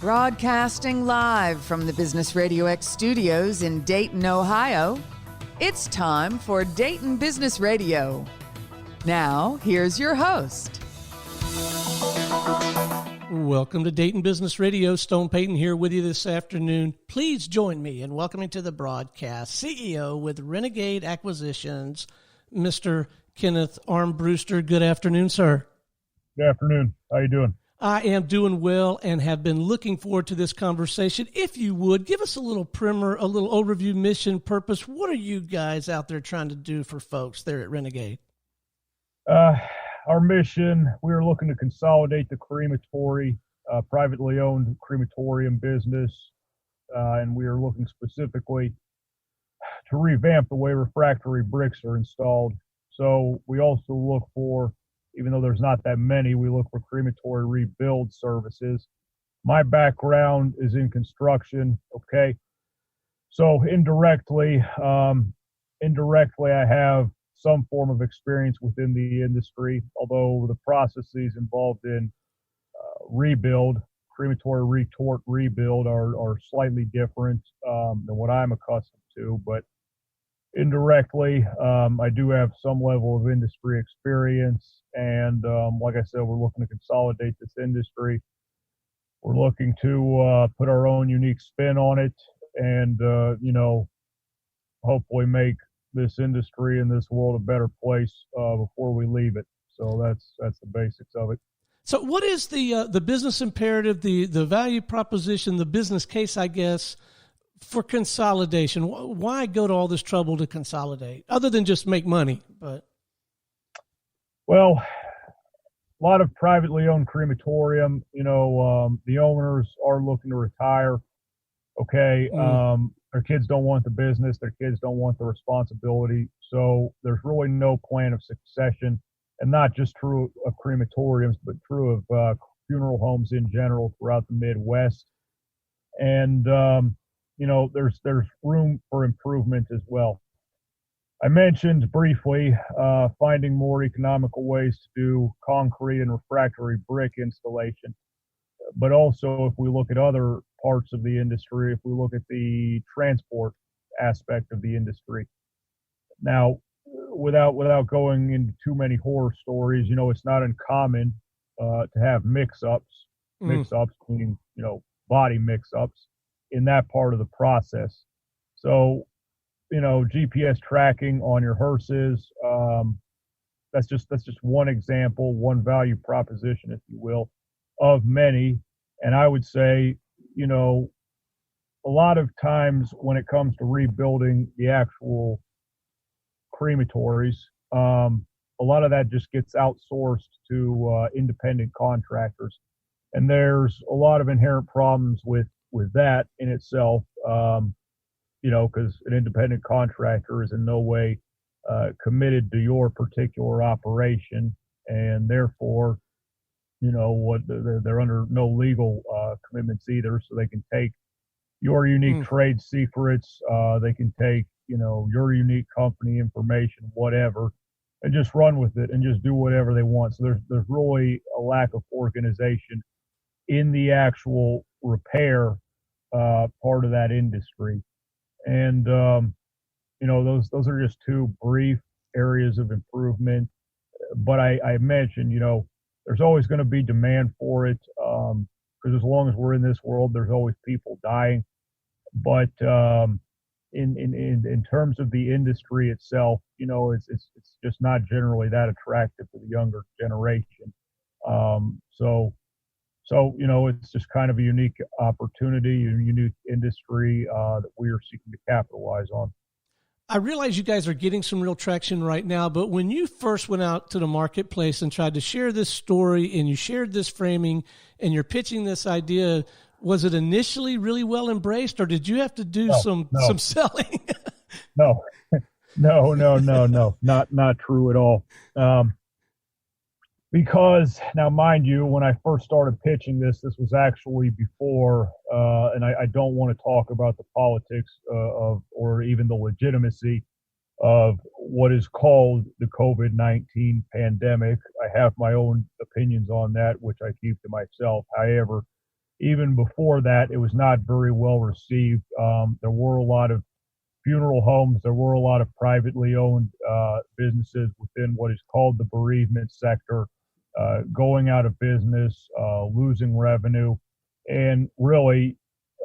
Broadcasting live from the Business RadioX studios in Dayton, Ohio, it's time for Dayton Business Radio. Now, here's your host. Welcome to Dayton Business Radio. Stone Payton here with you this afternoon. Please join me in welcoming to the broadcast CEO with Renegade Acquisitions, Mr. Kenneth Armbruster. Good afternoon, sir. Good afternoon. How you doing? I am doing well and have been looking forward to this conversation. If you would, give us a little primer, a little overview, mission, purpose. What are you guys out there trying to do for folks there at Renegade? Our mission, we are looking to consolidate the crematory, privately owned crematorium business, and we are looking specifically to revamp the way refractory bricks are installed. So we also look for, even though there's not that many, we look for crematory rebuild services. My background is in construction, okay? So indirectly, I have some form of experience within the industry, although the processes involved in rebuild, crematory retort rebuild are slightly different than what I'm accustomed to, but indirectly, I do have some level of industry experience, and like I said, we're looking to consolidate this industry. We're looking to put our own unique spin on it, and hopefully make this industry and this world a better place before we leave it. So that's the basics of it. So, what is the business imperative, the value proposition, the business case, I guess, for consolidation? Why go to all this trouble to consolidate, other than just make money? Well, a lot of privately owned crematorium, the owners are looking to retire. Okay. Their kids don't want the business. Their kids don't want the responsibility. So there's really no plan of succession, and not just true of crematoriums, but true of funeral homes in general throughout the Midwest. And, there's room for improvement as well. I mentioned briefly finding more economical ways to do concrete and refractory brick installation. But also, if we look at other parts of the industry, if we look at the transport aspect of the industry. Now, without going into too many horror stories, it's not uncommon to have mix-ups. Mix-ups meaning, body mix-ups in that part of the process. So, GPS tracking on your hearses, that's just one example, one value proposition, if you will, of many. And I would say, a lot of times when it comes to rebuilding the actual crematories, a lot of that just gets outsourced to independent contractors. And there's a lot of inherent problems with that in itself, because an independent contractor is in no way committed to your particular operation, and therefore, they're under no legal commitments either. So they can take your unique trade secrets, they can take, your unique company information, whatever, and just run with it and just do whatever they want. So there's really a lack of organization in the actual repair part of that industry. And, those are just two brief areas of improvement. But I mentioned, there's always going to be demand for it, because as long as we're in this world, there's always people dying. But in terms of the industry itself, it's just not generally that attractive to the younger generation. So it's just kind of a unique opportunity, a unique industry that we are seeking to capitalize on. I realize you guys are getting some real traction right now, but when you first went out to the marketplace and tried to share this story, and you shared this framing, and you're pitching this idea, was it initially really well embraced, or did you have to do some selling? No, not true at all. Because now, mind you, when I first started pitching this was actually before, and I don't want to talk about the politics of, or even the legitimacy of what is called the COVID-19 pandemic. I have my own opinions on that, which I keep to myself. However, even before that, it was not very well received. There were a lot of funeral homes. There were a lot of privately owned businesses within what is called the bereavement sector, going out of business, losing revenue. And really,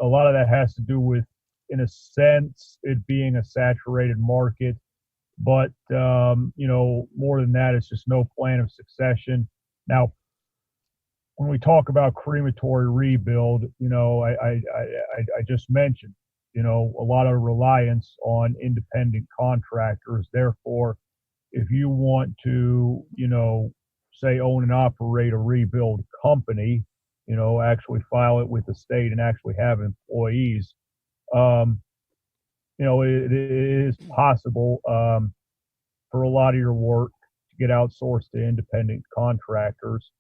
a lot of that has to do with, in a sense, it being a saturated market. But, more than that, it's just no plan of succession. Now, when we talk about crematory rebuild, I just mentioned, a lot of reliance on independent contractors. Therefore, if you want to, say own and operate a rebuild company, actually file it with the state and actually have employees, it is possible for a lot of your work to get outsourced to independent contractors.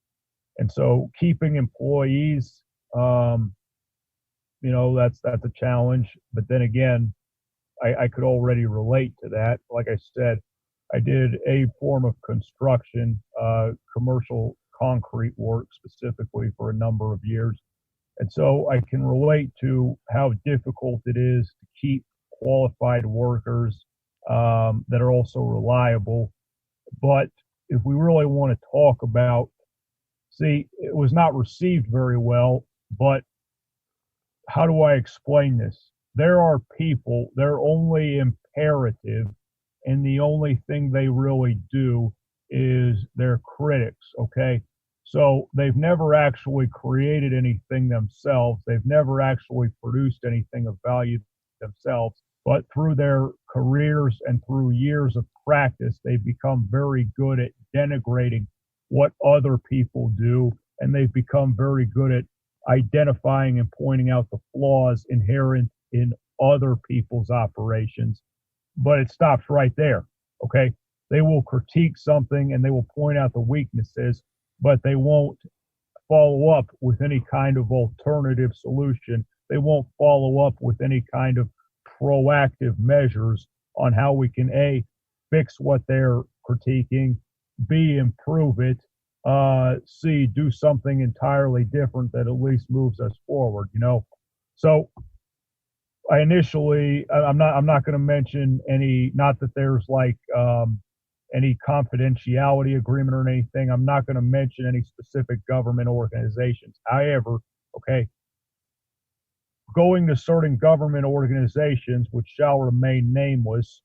And so keeping employees, that's a challenge. But then again, I could already relate to that. Like I said, I did a form of construction, commercial concrete work specifically for a number of years. And so I can relate to how difficult it is to keep qualified workers that are also reliable. But if we really want to talk about, it was not received very well, but how do I explain this? There are people, their only imperative and the only thing they really do is they're critics, okay? So they've never actually created anything themselves. They've never actually produced anything of value themselves. But through their careers and through years of practice, they've become very good at denigrating what other people do, and they've become very good at identifying and pointing out the flaws inherent in other people's operations. But it stops right there, okay? They will critique something and they will point out the weaknesses, but they won't follow up with any kind of alternative solution. They won't follow up with any kind of proactive measures on how we can A, fix what they're critiquing, B, improve it, C, do something entirely different that at least moves us forward, So I initially, I'm not going to mention any, not that there's like any confidentiality agreement or anything. I'm not going to mention any specific government organizations. However, okay, going to certain government organizations, which shall remain nameless,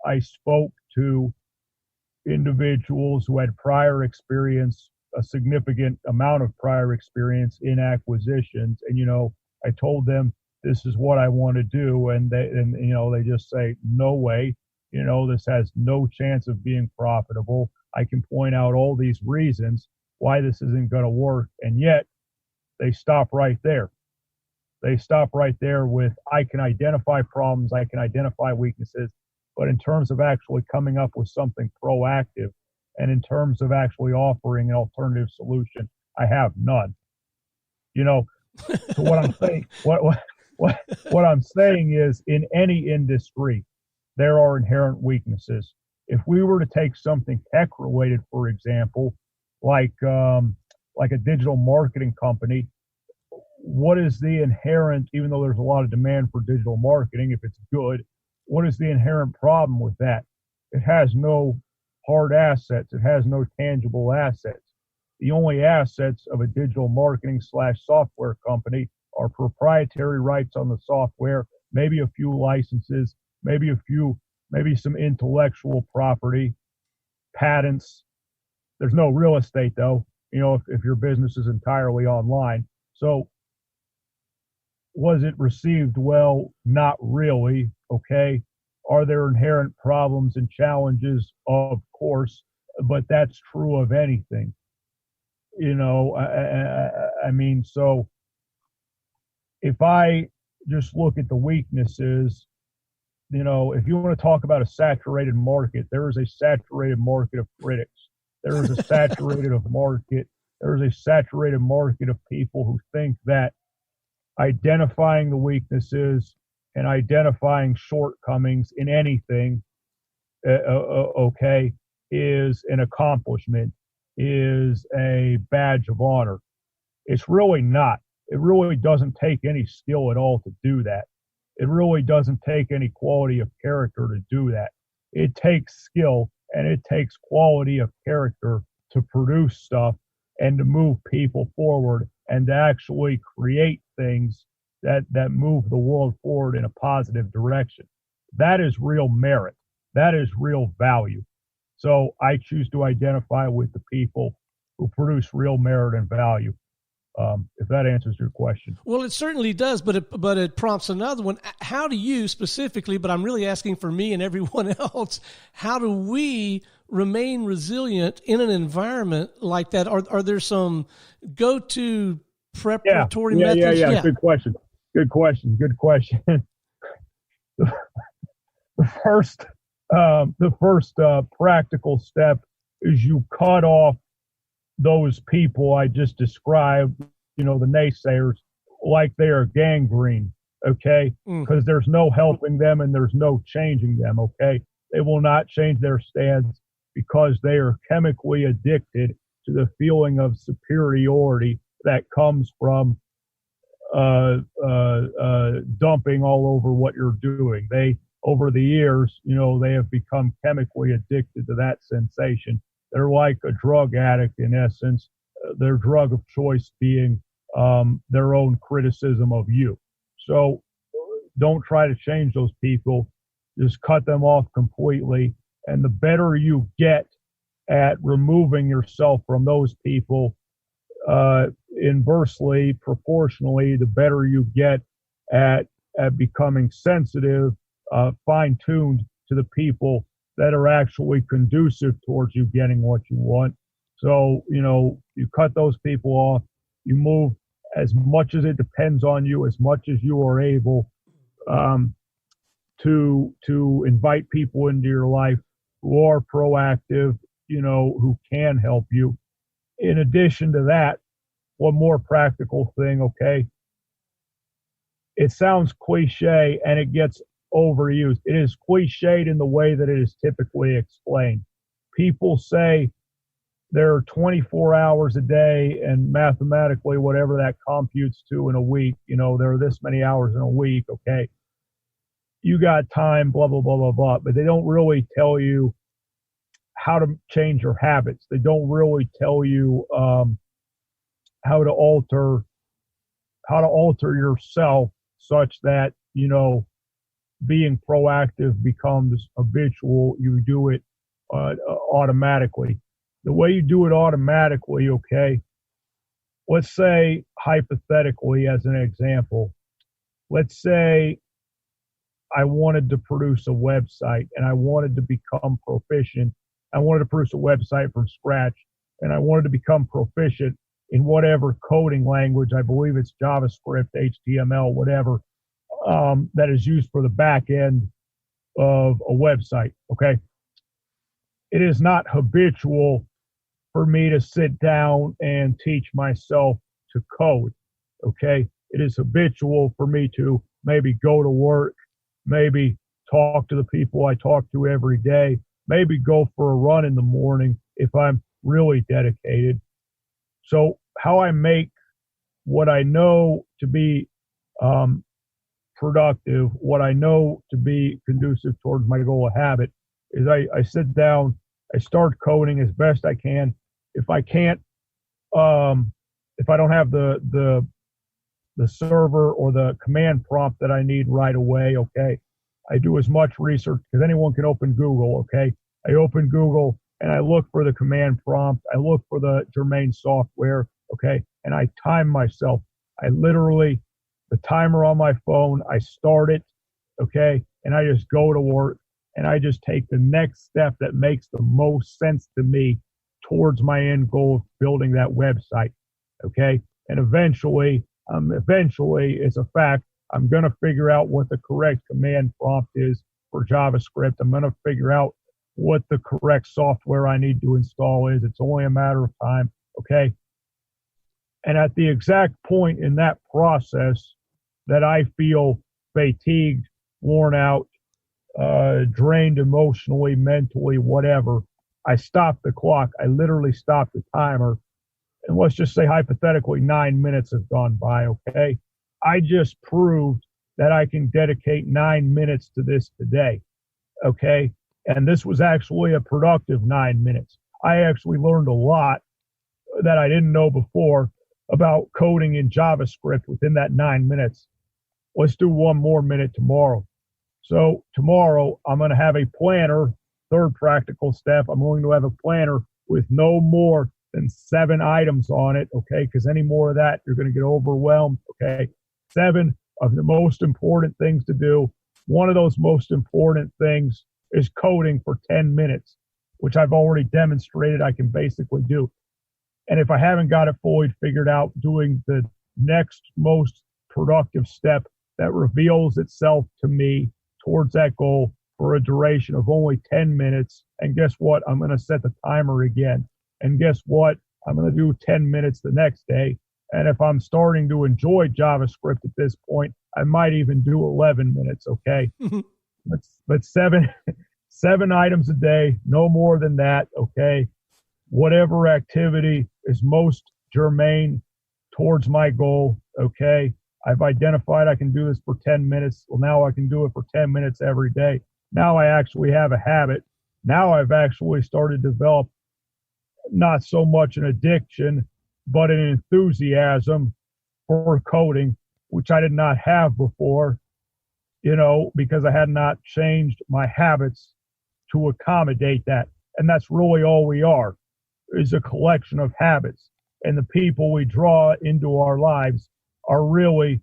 I spoke to individuals who had prior experience, a significant amount of prior experience in acquisitions. And, I told them, this is what I want to do. And they just say, no way, this has no chance of being profitable. I can point out all these reasons why this isn't going to work. And yet they stop right there. They stop right there with, I can identify problems, I can identify weaknesses, but in terms of actually coming up with something proactive and in terms of actually offering an alternative solution, I have none. So what I'm saying, what I'm saying is, in any industry, there are inherent weaknesses. If we were to take something tech related, for example, like a digital marketing company, what is the inherent, even though there's a lot of demand for digital marketing, if it's good, what is the inherent problem with that? It has no hard assets. It has no tangible assets. The only assets of a digital marketing / software company are proprietary rights on the software, maybe a few licenses, maybe some intellectual property, patents. There's no real estate though, if your business is entirely online. So was it received well? Not really. Okay. Are there inherent problems and challenges? Of course, but that's true of anything. So if I just look at the weaknesses, if you want to talk about a saturated market, there is a saturated market of critics. There is a saturated market. There is a saturated market of people who think that identifying the weaknesses and identifying shortcomings in anything, is an accomplishment, is a badge of honor. It's really not. It really doesn't take any skill at all to do that. It really doesn't take any quality of character to do that. It takes skill and it takes quality of character to produce stuff and to move people forward and to actually create things that move the world forward in a positive direction. That is real merit. That is real value. So I choose to identify with the people who produce real merit and value. If that answers your question. Well, it certainly does, but it prompts another one. How do you specifically, but I'm really asking for me and everyone else, how do we remain resilient in an environment like that? Are there some go-to preparatory methods? Yeah. Good question. The first practical step is you cut off those people I just described, the naysayers, like they are gangrene, okay? Because there's no helping them and there's no changing them, okay? They will not change their stance because they are chemically addicted to the feeling of superiority that comes from dumping all over what you're doing. Over the years, they have become chemically addicted to that sensation. They're like a drug addict in essence, their drug of choice being their own criticism of you. So don't try to change those people. Just cut them off completely. And the better you get at removing yourself from those people, inversely, proportionally, the better you get at becoming sensitive, fine-tuned to the people that are actually conducive towards you getting what you want. So, you cut those people off, you move as much as it depends on you, as much as you are able, to invite people into your life who are proactive, who can help you. In addition to that, one more practical thing, okay? It sounds cliche and it gets overused. It is cliched in the way that it is typically explained. People say there are 24 hours a day and mathematically whatever that computes to in a week, there are this many hours in a week, okay? You got time, blah, blah, blah, blah, blah. But they don't really tell you how to change your habits. They don't really tell you how to alter yourself such that, being proactive becomes habitual. You do it automatically. The way you do it automatically, okay, let's say hypothetically as an example, let's say I wanted to produce a website and I wanted to become proficient. I wanted to produce a website from scratch and I wanted to become proficient in whatever coding language, I believe it's JavaScript, HTML, whatever, that is used for the back end of a website, okay? It is not habitual for me to sit down and teach myself to code, okay? It is habitual for me to maybe go to work, maybe talk to the people I talk to every day, maybe go for a run in the morning if I'm really dedicated. So how I make what I know to be productive, what I know to be conducive towards my goal of habit, is I sit down, I start coding as best I can. If I can't, if I don't have the server or the command prompt that I need right away, okay, I do as much research, because anyone can open Google, okay? I open Google and I look for the command prompt, I look for the germane software, okay, and I time myself. I literally, the timer on my phone, I start it, okay, and I just go to work and I just take the next step that makes the most sense to me towards my end goal of building that website, okay? And eventually, it's a fact, I'm going to figure out what the correct command prompt is for JavaScript. I'm going to figure out what the correct software I need to install is. It's only a matter of time, okay? And at the exact point in that process that I feel fatigued, worn out, drained emotionally, mentally, whatever, I stop the clock. I literally stop the timer. and let's just say hypothetically 9 minutes have gone by, okay? I just proved that I can dedicate 9 minutes to this today, okay? And this was actually a productive 9 minutes. I actually learned a lot that I didn't know before about coding in JavaScript within that 9 minutes. Let's do 1 more minute tomorrow. So tomorrow I'm going to have a planner, third practical step. I'm going to have a planner with no more than 7 items on it, okay? Because any more of that, you're going to get overwhelmed, okay? 7 of the most important things to do. One of those most important things is coding for 10 minutes, which I've already demonstrated I can basically do. And if I haven't got it fully figured out, doing the next most productive step that reveals itself to me towards that goal for a duration of only 10 minutes. And guess what? I'm going to set the timer again. And guess what? I'm going to do 10 minutes the next day. And if I'm starting to enjoy JavaScript at this point, I might even do 11 minutes, okay? But seven items a day, no more than that, okay? Whatever activity is most germane towards my goal, okay? I've identified I can do this for 10 minutes. Well, now I can do it for 10 minutes every day. Now I actually have a habit. Now I've actually started to develop not so much an addiction, but an enthusiasm for coding, which I did not have before, because I had not changed my habits to accommodate that. And that's really all we are, is a collection of habits. And the people we draw into our lives are really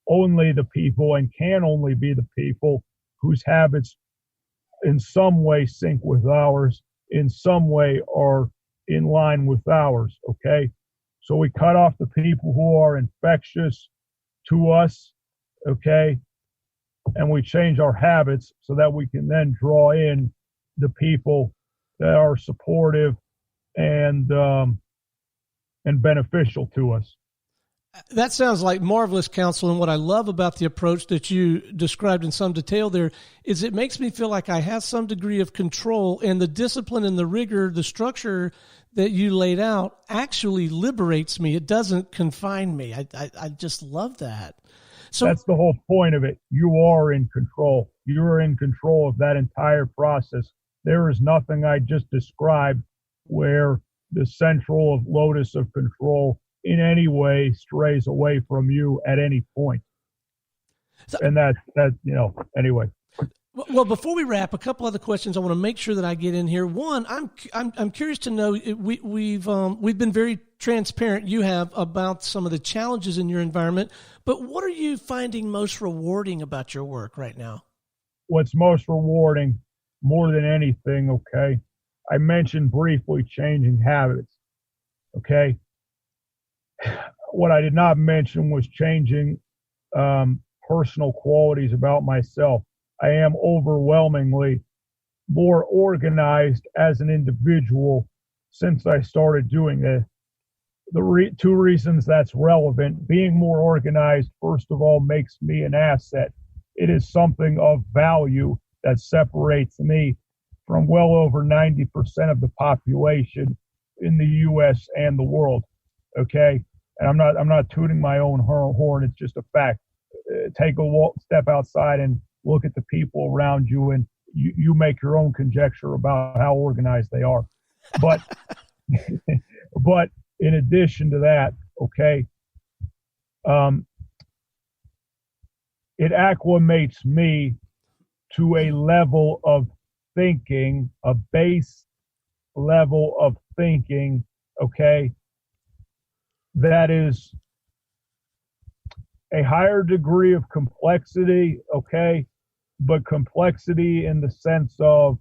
only the people, and can only be the people, whose habits in some way sync with ours, in some way are in line with ours, okay? So we cut off the people who are infectious to us, okay? And we change our habits so that we can then draw in the people that are supportive and beneficial to us. That sounds like marvelous counsel. And what I love about the approach that you described in some detail there is it makes me feel like I have some degree of control, and the discipline and the rigor, the structure that you laid out actually liberates me. It doesn't confine me. I just love that. So that's the whole point of it. You are in control. You're in control of that entire process. There is nothing I just described where the central lotus of control in any way strays away from you at any point. And that anyway. Well, before we wrap, a couple other questions I want to make sure that I get in here. One, I'm curious to know, we've been very transparent, you have, about some of the challenges in your environment, but what are you finding most rewarding about your work right now? What's most rewarding, more than anything, okay, I mentioned briefly changing habits, okay? What I did not mention was changing personal qualities about myself. I am overwhelmingly more organized as an individual since I started doing this. The 2 reasons that's relevant: being more organized, first of all, makes me an asset. It is something of value that separates me from well over 90% of the population in the U.S. and the world. Okay, and I'm not tooting my own horn. It's just a fact. Take a step outside and look at the people around you, and you make your own conjecture about how organized they are. But but in addition to that, okay, it acclimates me to a level of thinking, a base level of thinking, okay, that is a higher degree of complexity, okay, but complexity in the sense of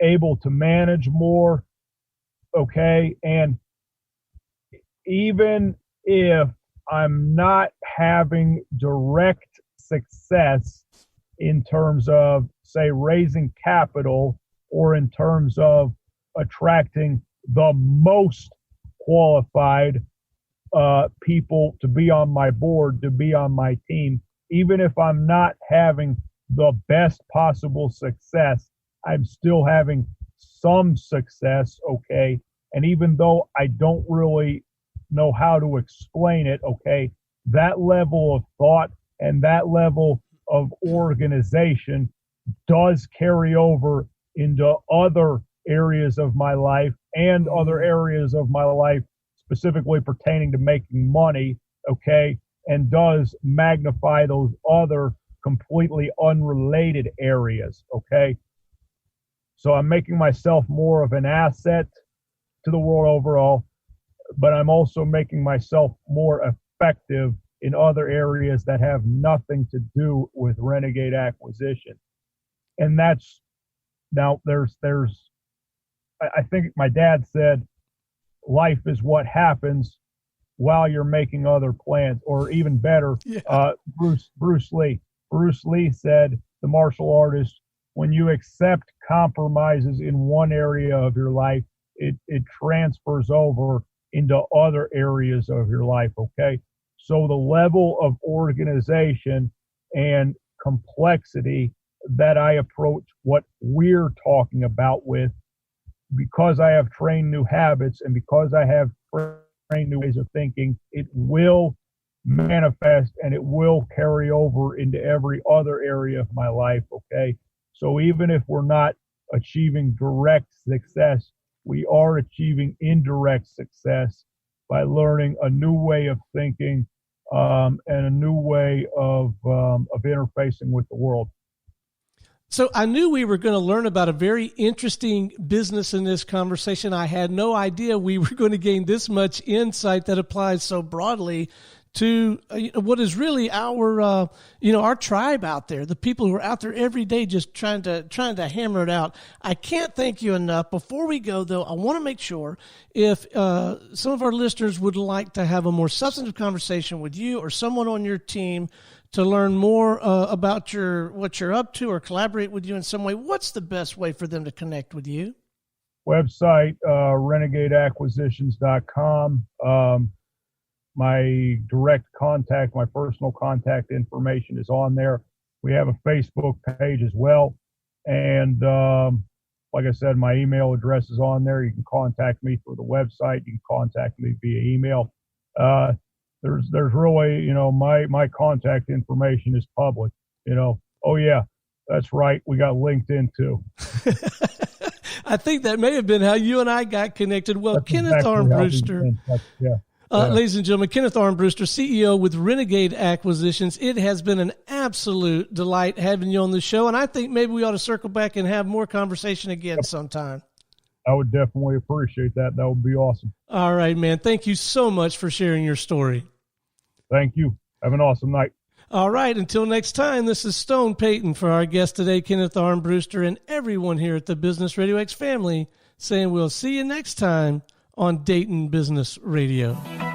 able to manage more, okay, and even if I'm not having direct success in terms of, say, raising capital, or in terms of attracting the most qualified people to be on my board, to be on my team, even if I'm not having the best possible success, I'm still having some success, okay? And even though I don't really know how to explain it, okay, that level of thought and that level of organization does carry over into other areas of my life and other areas of my life specifically pertaining to making money, okay, and does magnify those other completely unrelated areas, okay? So I'm making myself more of an asset to the world overall, but I'm also making myself more effective in other areas that have nothing to do with Renegade Acquisition. And that's, now I think my dad said, life is what happens while you're making other plans, or even better, Bruce Lee. Bruce Lee said, the martial artist, when you accept compromises in one area of your life, it transfers over into other areas of your life, okay? So the level of organization and complexity that I approach what we're talking about with, because I have trained new habits and because I have trained new ways of thinking, it will manifest and it will carry over into every other area of my life, okay? So even if we're not achieving direct success, we are achieving indirect success by learning a new way of thinking and a new way of interfacing with the world. So I knew we were going to learn about a very interesting business in this conversation. I had no idea we were going to gain this much insight that applies so broadly to what is really our tribe out there, the people who are out there every day just trying to hammer it out. I can't thank you enough. Before we go, though, I want to make sure if some of our listeners would like to have a more substantive conversation with you or someone on your team to learn more about what you're up to or collaborate with you in some way, what's the best way for them to connect with you? Website, renegadeacquisitions.com. My direct contact, my personal contact information is on there. We have a Facebook page as well. And like I said, my email address is on there. You can contact me through the website. You can contact me via email. There's really, my contact information is public, Oh yeah, that's right. We got LinkedIn too. I think that may have been how you and I got connected. Well, that's Kenneth Armbruster. Ladies and gentlemen, Kenneth Armbruster, CEO with Renegade Acquisitions. It has been an absolute delight having you on the show, and I think maybe we ought to circle back and have more conversation again sometime. I would definitely appreciate that. That would be awesome. All right, man. Thank you so much for sharing your story. Thank you. Have an awesome night. All right. Until next time, this is Stone Payton for our guest today, Kenneth Armbruster, and everyone here at the Business RadioX family saying we'll see you next time on Dayton Business Radio.